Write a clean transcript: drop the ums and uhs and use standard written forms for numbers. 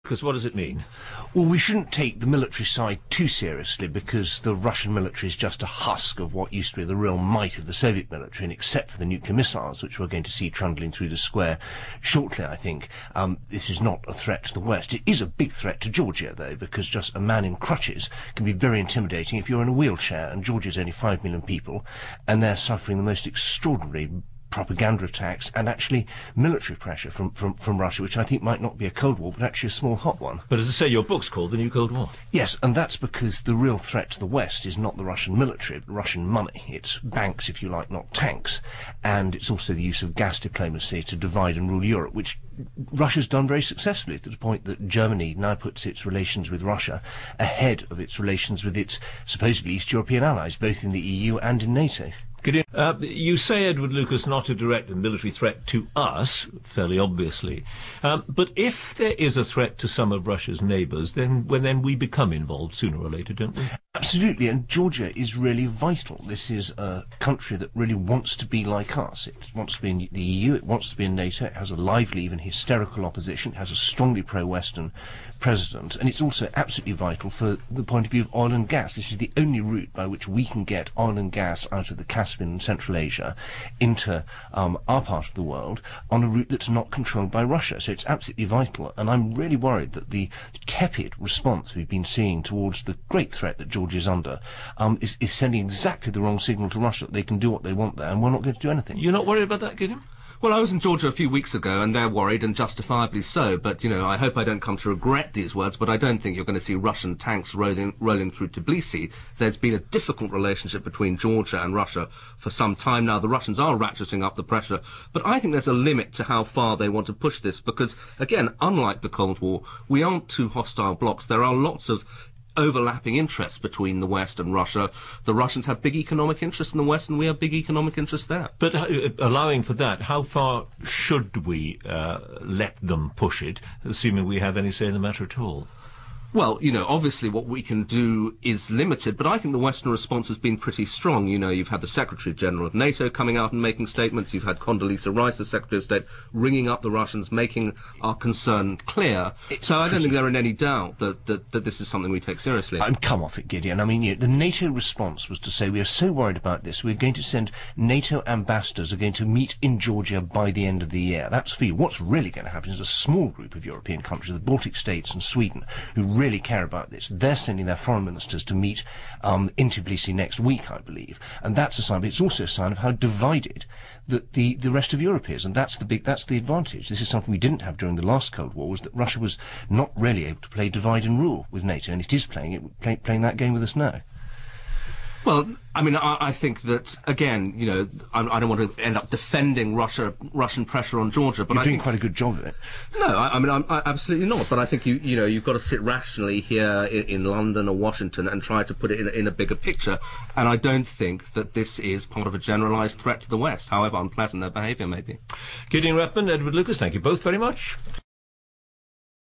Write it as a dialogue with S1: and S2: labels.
S1: Because what does it mean?
S2: Well, we shouldn't take the military side too seriously, because the Russian military is just a husk of what used to be the real might of the Soviet military, and except for the nuclear missiles, which we're going to see trundling through the square shortly, I think, this is not a threat to the West. It is a big threat to Georgia, though, because just a man in crutches can be very intimidating if you're in a wheelchair, and Georgia's only 5 million people, and they're suffering the most extraordinary propaganda attacks and actually military pressure from Russia, which I think might not be a Cold War, but actually a small hot one.
S1: But as I say, your book's called The New Cold War.
S2: Yes, and that's because the real threat to the West is not the Russian military, but Russian money. It's banks, if you like, not tanks. And it's also the use of gas diplomacy to divide and rule Europe, which Russia's done very successfully, to the point that Germany now puts its relations with Russia ahead of its relations with its supposedly East European allies, both in the EU and in NATO.
S1: You say, Edward Lucas, not a direct military threat to us, fairly obviously. But if there is a threat to some of Russia's neighbours, then we become involved sooner or later, don't we?
S2: Absolutely, and Georgia is really vital. This is a country that really wants to be like us. It wants to be in the EU, it wants to be in NATO, it has a lively, even hysterical opposition, it has a strongly pro-Western president, and it's also absolutely vital for the point of view of oil and gas. This is the only route by which we can get oil and gas out of the Caspian and Central Asia into our part of the world on a route that's not controlled by Russia. So it's absolutely vital, and I'm really worried that the tepid response we've been seeing towards the great threat that Georgia is under is sending exactly the wrong signal to Russia that they can do what they want there, and we're not going to do anything.
S1: You're not worried about that, Gideon?
S3: Well, I was in Georgia a few weeks ago, and they're worried, and justifiably so. But, you know, I hope I don't come to regret these words, but I don't think you're going to see Russian tanks rolling through Tbilisi. There's been a difficult relationship between Georgia and Russia for some time now. The Russians are ratcheting up the pressure, but I think there's a limit to how far they want to push this, because, again, unlike the Cold War, we aren't two hostile blocs. There are lots of overlapping interests between the West and Russia. The Russians have big economic interests in the West, and we have big economic interests there.
S1: But allowing for that, how far should we let them push it, assuming we have any say in the matter at all?
S3: Well, you know, obviously what we can do is limited, but I think the Western response has been pretty strong. You know, you've had the Secretary-General of NATO coming out and making statements. You've had Condoleezza Rice, the Secretary of State, ringing up the Russians, making our concern clear. So I don't think they're in any doubt that this is something we take seriously.
S2: Come off it, Gideon. I mean, you know, the NATO response was to say, we are so worried about this, we're going to send NATO ambassadors are going to meet in Georgia by the end of the year. That's for you. What's really going to happen is a small group of European countries, the Baltic states and Sweden, who really care about this. They're sending their foreign ministers to meet in Tbilisi next week, I believe, and that's a sign. But it's also a sign of how divided the rest of Europe is, and that's the advantage. This is something we didn't have during the last Cold War, was that Russia was not really able to play divide and rule with NATO, and it is playing that game with us now.
S3: Well, I mean, I think that, again, you know, I don't want to end up defending Russian pressure on Georgia, but
S2: You're doing quite a good job of it.
S3: No, I mean, I'm absolutely not. But I think you know, you've got to sit rationally here in London or Washington and try to put it in a bigger picture. And I don't think that this is part of a generalised threat to the West, however unpleasant their behaviour may be.
S1: Gideon Repman, Edward Lucas, thank you both very much.